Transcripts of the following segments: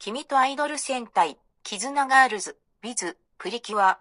君とアイドル戦隊、キズナガールズ、with プリキュア。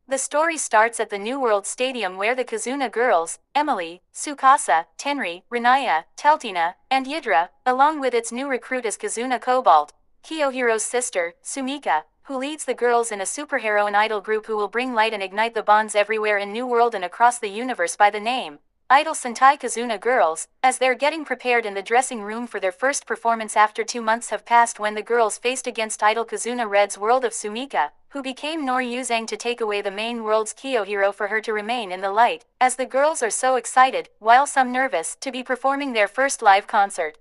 The story starts at the New World Stadium where the Kizuna girls, Emily, Tsukasa, Tenri, Rinaya, Teltina, and Yidra, along with its new recruit as Kizuna Cobalt, Kyohiro's sister, Sumika, who leads the girls in a superhero and idol group who will bring light and ignite the bonds everywhere in New World and across the universe by the name Idol Sentai Kizuna-Girls, as they're getting prepared in the dressing room for their first performance after 2 months have passed when the girls faced against Idol Kizuna Red's world of Sumika, who became Noryuzang to take away the main world's Kyohiro for her to remain in the light, as the girls are so excited, while some nervous, to be performing their first live concert.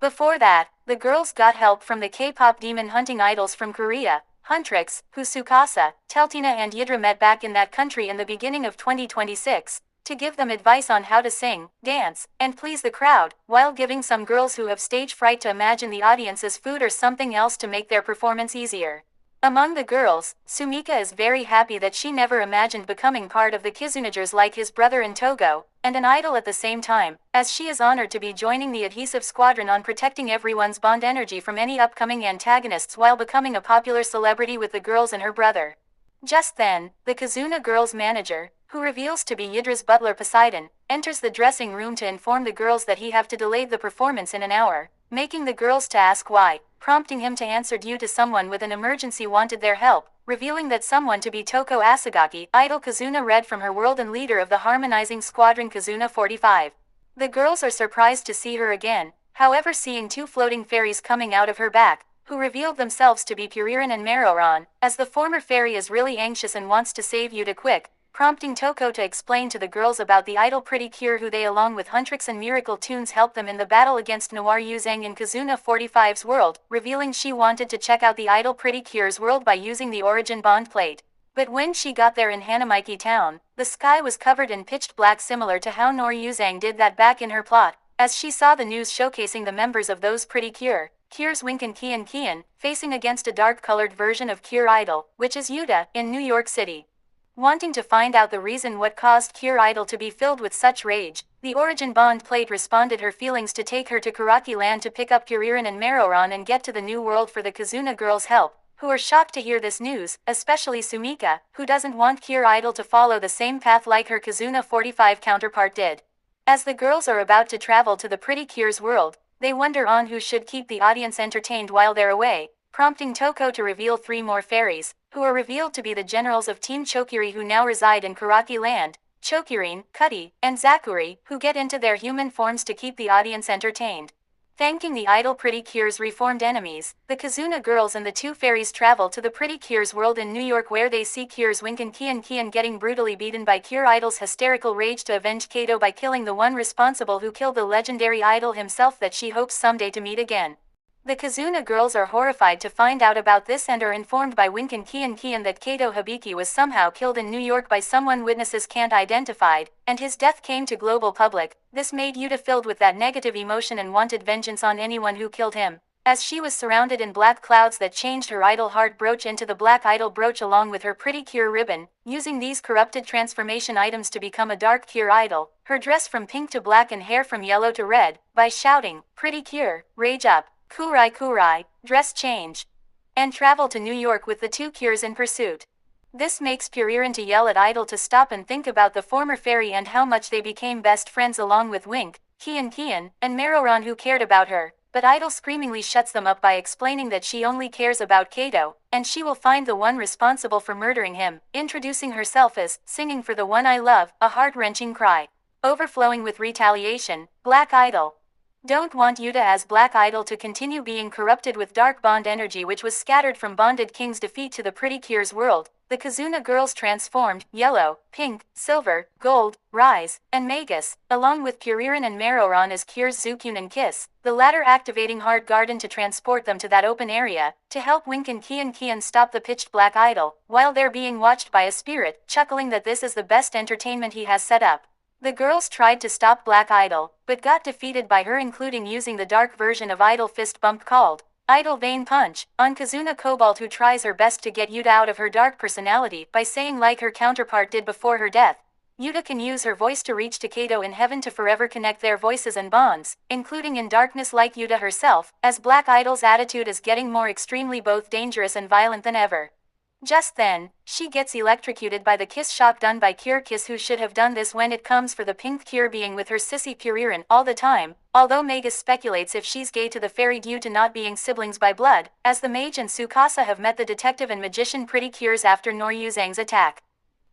Before that, the girls got help from the K-pop demon hunting idols from Korea, Huntrix, who Tsukasa, Teltina and Yidra met back in that country in the beginning of 2026, to give them advice on how to sing, dance, and please the crowd, while giving some girls who have stage fright to imagine the audience as food or something else to make their performance easier. Among the girls, Sumika is very happy that she never imagined becoming part of the Kizunagers like his brother in Togo, and an idol at the same time, as she is honored to be joining the adhesive squadron on protecting everyone's bond energy from any upcoming antagonists while becoming a popular celebrity with the girls and her brother. Just then, the Kizuna girls' manager, who reveals to be Yidra's butler Poseidon, enters the dressing room to inform the girls that he have to delay the performance in an hour, making the girls to ask why, prompting him to answer due to someone with an emergency wanted their help, revealing that someone to be Toko Asagaki, Idol Kizuna Red from her world and leader of the harmonizing squadron Kizuna 45. The girls are surprised to see her again, however seeing 2 floating fairies coming out of her back, who revealed themselves to be Purikyua and Maroran, as the former fairy is really anxious and wants to save Yuta quick, prompting Toko to explain to the girls about the idol Purikyua who they along with Huntrix and Miracle Tunes help them in the battle against Noryuzang in Kizuna 45's world, revealing she wanted to check out the idol Purikyua's world by using the origin bond plate. But when she got there in Hanamaiki town, the sky was covered in pitched black similar to how Noryuzang did that back in her plot, as she saw the news showcasing the members of those Purikyua's Wink and Kian, facing against a dark-colored version of Cure Idol, which is Yuta, in New York City. Wanting to find out the reason what caused Cure Idol to be filled with such rage, the origin bond plate responded her feelings to take her to Karaki land to pick up Kuririn and Maroran and get to the new world for the Kizuna girls' help, who are shocked to hear this news, especially Sumika, who doesn't want Cure Idol to follow the same path like her Kizuna 45 counterpart did. As the girls are about to travel to the Purikyua's world, they wonder on who should keep the audience entertained while they're away, prompting Toko to reveal 3 more fairies, who are revealed to be the generals of Team Chokiri who now reside in Karaki land, Chokirin, Kutty, and Zakuri, who get into their human forms to keep the audience entertained. Thanking the idol Purikyua's reformed enemies, the Kizuna girls and the 2 fairies travel to the Purikyua's world in New York where they see Cure's Wink and Kian getting brutally beaten by Cure Idol's hysterical rage to avenge Kato by killing the one responsible who killed the legendary idol himself that she hopes someday to meet again. The Kizuna girls are horrified to find out about this and are informed by Wink and Kian that Kato Hibiki was somehow killed in New York by someone witnesses can't identify, and his death came to global public. This made Yuta filled with that negative emotion and wanted vengeance on anyone who killed him, as she was surrounded in black clouds that changed her idol heart brooch into the black idol brooch along with her pretty Cure ribbon, using these corrupted transformation items to become a dark Cure idol, her dress from pink to black and hair from yellow to red, by shouting, "Pretty Cure, rage up! Kurai, dress change," and travel to New York with the 2 Cures in pursuit. This makes Puririn to yell at Idol to stop and think about the former fairy and how much they became best friends along with Wink, Kian, and Maroran who cared about her, but Idol screamingly shuts them up by explaining that she only cares about Kato, and she will find the one responsible for murdering him, introducing herself as, "Singing for the one I love," a heart-wrenching cry. Overflowing with retaliation, Black Idol don't want Yuta as Black Idol to continue being corrupted with dark bond energy which was scattered from Bonded King's defeat to the Purikyua's world. The Kizuna girls transformed, yellow, pink, silver, gold, rise, and magus, along with Kuririn and Maroran as Cure's Zukun and Kiss, the latter activating Heart Garden to transport them to that open area, to help Wink and Kian stop the pitched Black Idol, while they're being watched by a spirit, chuckling that this is the best entertainment he has set up. The girls tried to stop Black Idol, but got defeated by her including using the dark version of Idol Fist Bump called Idol Vein Punch, on Kizuna Cobalt who tries her best to get Yuta out of her dark personality by saying like her counterpart did before her death, Yuta can use her voice to reach to Kato in heaven to forever connect their voices and bonds, including in darkness like Yuta herself, as Black Idol's attitude is getting more extremely both dangerous and violent than ever. Just then, she gets electrocuted by the kiss shock done by Cure Kiss, who should have done this when it comes for the pink Cure being with her sissy Puririn all the time, although Magus speculates if she's gay to the fairy due to not being siblings by blood, as the mage and Tsukasa have met the detective and magician Pretty Cures after Noryuzang's attack.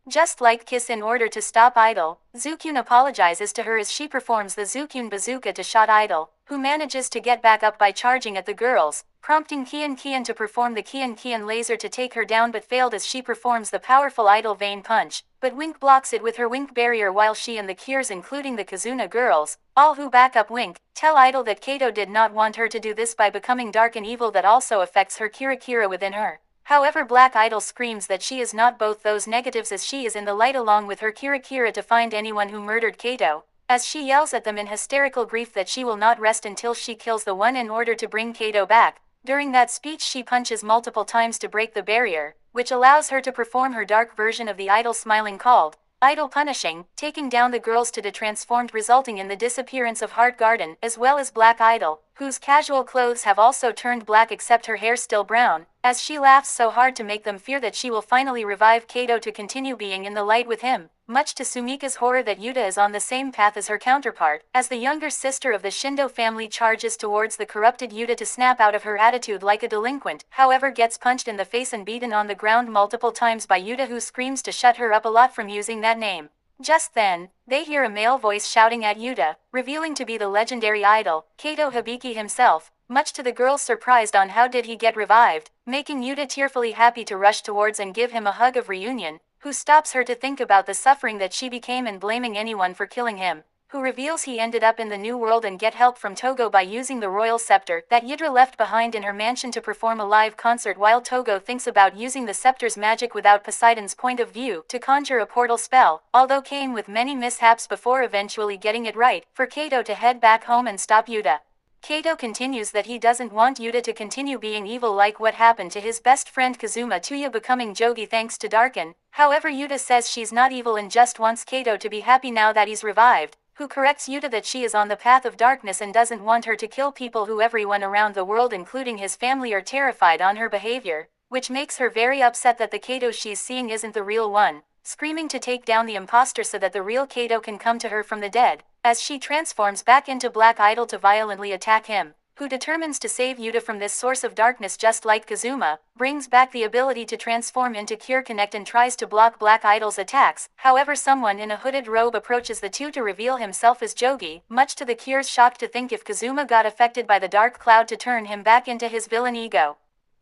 Just like Kiss, in order to stop Idol, Zukyun apologizes to her as she performs the Zukyun bazooka to shot Idol, who manages to get back up by charging at the girls, prompting Kian to perform the Kian laser to take her down, but failed as she performs the powerful Idol Vein Punch, but Wink blocks it with her Wink barrier, while she and the Cures, including the Kizuna-Girls, all who back up Wink, tell Idol that Kato did not want her to do this by becoming dark and evil that also affects her Kira within her. However, Black Idol screams that she is not both those negatives, as she is in the light along with her Kira to find anyone who murdered Kato, as she yells at them in hysterical grief that she will not rest until she kills the one in order to bring Kato back. During that speech, she punches multiple times to break the barrier, which allows her to perform her dark version of the Idol smiling called Idol Punishing, taking down the girls to transformed, resulting in the disappearance of Heart Garden, as well as Black Idol, whose casual clothes have also turned black except her hair still brown, as she laughs so hard to make them fear that she will finally revive Kato to continue being in the light with him, much to Sumika's horror that Yuta is on the same path as her counterpart, as the younger sister of the Shindo family charges towards the corrupted Yuta to snap out of her attitude like a delinquent, however gets punched in the face and beaten on the ground multiple times by Yuta, who screams to shut her up a lot from using that name. Just then, they hear a male voice shouting at Yuta, revealing to be the legendary idol, Kato Hibiki himself, much to the girls' surprised on how did he get revived, making Yuta tearfully happy to rush towards and give him a hug of reunion, who stops her to think about the suffering that she became and blaming anyone for killing him, who reveals he ended up in the new world and get help from Togo by using the royal scepter that Ydra left behind in her mansion to perform a live concert, while Togo thinks about using the scepter's magic without Poseidon's point of view to conjure a portal spell, although came with many mishaps before eventually getting it right for Kato to head back home and stop Yuta. Kato continues that he doesn't want Yuta to continue being evil like what happened to his best friend Kazuma Tuya becoming Jogi thanks to Darkin. However, Yuta says she's not evil and just wants Kato to be happy now that he's revived, who corrects Yuta that she is on the path of darkness and doesn't want her to kill people who everyone around the world including his family are terrified on her behavior, which makes her very upset that the Kato she's seeing isn't the real one, screaming to take down the imposter so that the real Kato can come to her from the dead, as she transforms back into Black Idol to violently attack him, who determines to save Yuta from this source of darkness just like Kazuma, brings back the ability to transform into Cure Connect and tries to block Black Idol's attacks. However, someone in a hooded robe approaches the two to reveal himself as Jogi, much to the Cure's shock to think if Kazuma got affected by the dark cloud to turn him back into his villain ego.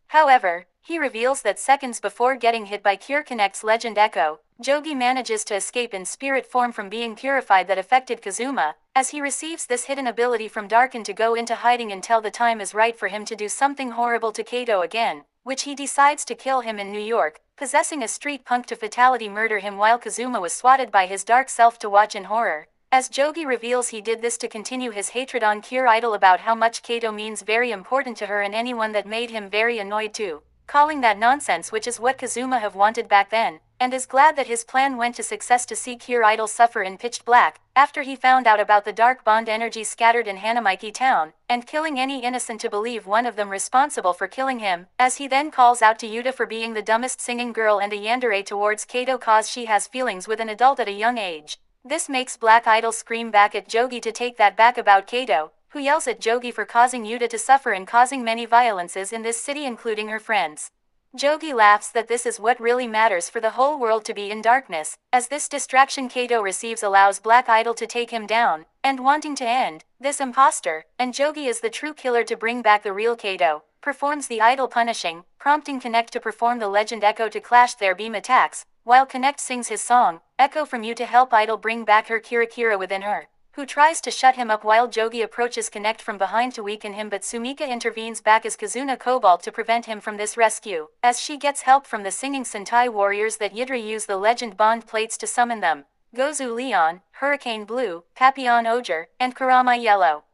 However, he reveals that seconds before getting hit by Cure Connect's Legend Echo, Jogi manages to escape in spirit form from being purified that affected Kazuma, as he receives this hidden ability from Darkin to go into hiding until the time is right for him to do something horrible to Kato again, which he decides to kill him in New York, possessing a street punk to fatality murder him while Kazuma was swatted by his dark self to watch in horror. As Jogi reveals he did this to continue his hatred on Cure Idol about how much Kato means very important to her and anyone that made him very annoyed too, calling that nonsense, which is what Kazuma have wanted back then, and is glad that his plan went to success to see Cure Idol suffer in pitch black, after he found out about the dark bond energy scattered in Hanamaiki town, and killing any innocent to believe one of them responsible for killing him, as he then calls out to Yuta for being the dumbest singing girl and a yandere towards Kato cause she has feelings with an adult at a young age. This makes Black Idol scream back at Jogi to take that back about Kato, who yells at Jogi for causing Yuta to suffer and causing many violences in this city including her friends. Jogi laughs that this is what really matters for the whole world to be in darkness, as this distraction Kato receives allows Black Idol to take him down, and wanting to end this imposter, and Jogi is the true killer to bring back the real Kato, performs the Idol punishing, prompting Connect to perform the Legend Echo to clash their beam attacks, while Connect sings his song, Echo from You to help Idol bring back her Kira within her, who tries to shut him up while Jogi approaches Connect from behind to weaken him, but Sumika intervenes back as Kizuna Cobalt to prevent him from this rescue, as she gets help from the singing Sentai warriors that Ydra use the legend bond plates to summon them, Gozu Leon, Hurricane Blue, Papillon Oger, and Kurama Yellow.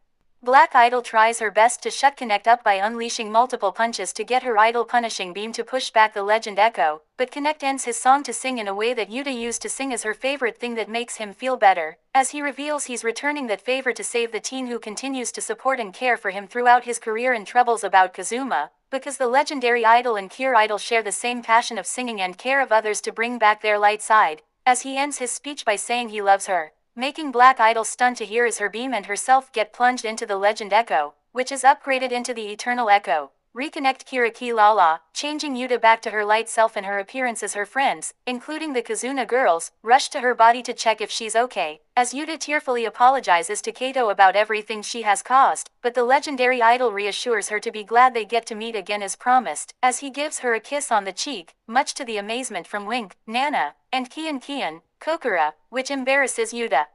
Black Idol tries her best to shut Connect up by unleashing multiple punches to get her idol punishing beam to push back the legend Echo, but Connect ends his song to sing in a way that Yuta used to sing as her favorite thing that makes him feel better, as he reveals he's returning that favor to save the teen who continues to support and care for him throughout his career and troubles about Kazuma, because the legendary idol and pure idol share the same passion of singing and care of others to bring back their light side, as he ends his speech by saying he loves her. Making Black Idol stunned to hear as her beam and herself get plunged into the legend Echo, which is upgraded into the Eternal Echo. Reconnect Kiriki Lala, changing Yuta back to her light self and her appearance as her friends, including the Kizuna-Girls, rush to her body to check if she's okay, as Yuta tearfully apologizes to Kato about everything she has caused, but the legendary idol reassures her to be glad they get to meet again as promised, as he gives her a kiss on the cheek, much to the amazement from Wink, Nana, and Kian, Kokura, which embarrasses Yuta.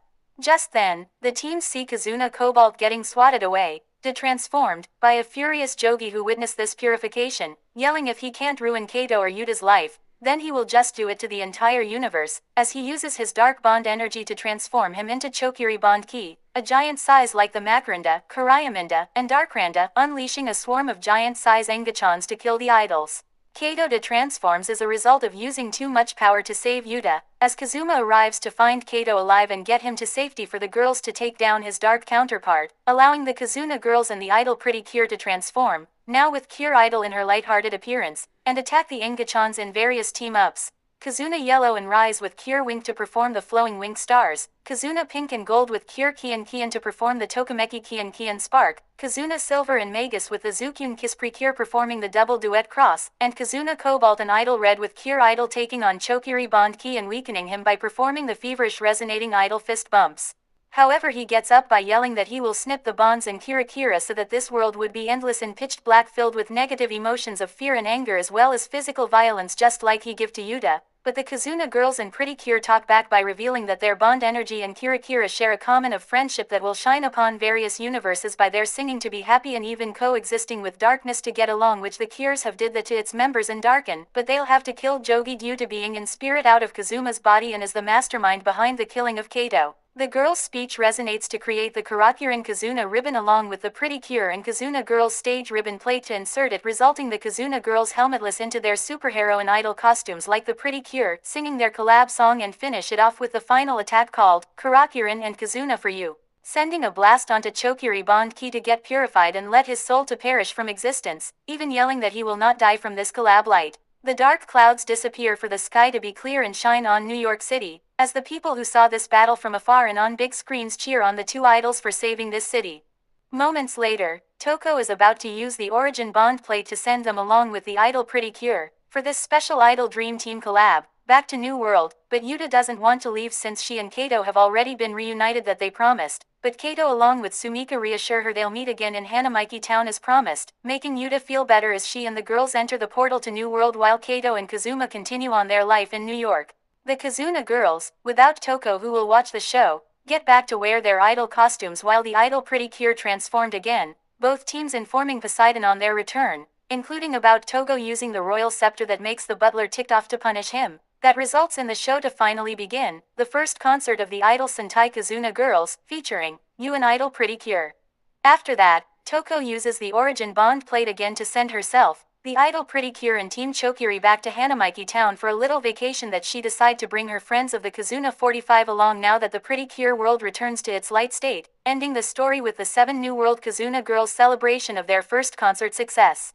Just then, the teens see Kizuna Cobalt getting swatted away, transformed, by a furious Jogi who witnessed this purification, yelling if he can't ruin Kato or Yuta's life, then he will just do it to the entire universe, as he uses his dark bond energy to transform him into Chokiri Bond Ki, a giant size like the Macarinda, Karayaminda, and Darkranda, unleashing a swarm of giant-size Engachons to kill the idols. Kato transforms as a result of using too much power to save Yuta, as Kazuma arrives to find Kato alive and get him to safety for the girls to take down his dark counterpart, allowing the Kizuna-Girls and the idol Purikyua to transform, now with Pure Idol in her lighthearted appearance, and attack the Engachons in various team-ups. Kizuna Yellow and Rise with Cure Wink to perform the Flowing Wink Stars, Kizuna Pink and Gold with Cure Kian to perform the Tokimeki Kian Spark, Kizuna Silver and Magus with the Zukyun Kiss Precure performing the Double Duet Cross, and Kizuna Cobalt and Idol Red with Cure Idol taking on Chokiri Bond Ki and weakening him by performing the feverish resonating idol fist bumps. However, he gets up by yelling that he will snip the bonds in Kira so that this world would be endless and pitched black filled with negative emotions of fear and anger as well as physical violence just like he give to Yuta, but the Kizuna-Girls and Purikyua talk back by revealing that their bond energy and Kira share a common of friendship that will shine upon various universes by their singing to be happy and even coexisting with darkness to get along, which the Cures have did that to its members and darken, but they'll have to kill Jogi due to being in spirit out of Kazuma's body and is the mastermind behind the killing of Kato. The girl's speech resonates to create the Karakuran Kizuna ribbon along with the Purikyua and Kizuna-Girls stage ribbon plate to insert it, resulting the Kizuna-Girls helmetless into their superhero and idol costumes like the Purikyua, singing their collab song and finish it off with the final attack called Karakuran and Kizuna for You, sending a blast onto Chokiri Bond Ki to get purified and let his soul to perish from existence, even yelling that he will not die from this collab light. The dark clouds disappear for the sky to be clear and shine on New York City, as the people who saw this battle from afar and on big screens cheer on the two idols for saving this city. Moments later, Toko is about to use the Origin Bond plate to send them along with the idol Purikyua for this special Idol Dream Team collab, back to New World, but Yuta doesn't want to leave since she and Kato have already been reunited that they promised, but Kato along with Sumika reassure her they'll meet again in Hanamaiki Town as promised, making Yuta feel better as she and the girls enter the portal to New World while Kato and Kazuma continue on their life in New York. The Kizuna-Girls, without Toko who will watch the show, get back to wear their idol costumes while the idol Purikyua transformed again, both teams informing Poseidon on their return, including about Togo using the royal scepter that makes the butler ticked off to punish him. That results in the show to finally begin, the first concert of the Idol Sentai Kizuna-Girls, featuring You and Idol Purikyua. After that, Toko uses the Origin Bond plate again to send herself, the idol Purikyua and Team Chokiri back to Hanamaiki Town for a little vacation that she decide to bring her friends of the Kizuna 45 along now that the Purikyua world returns to its light state, ending the story with the 7 New World Kizuna Girls celebration of their first concert success.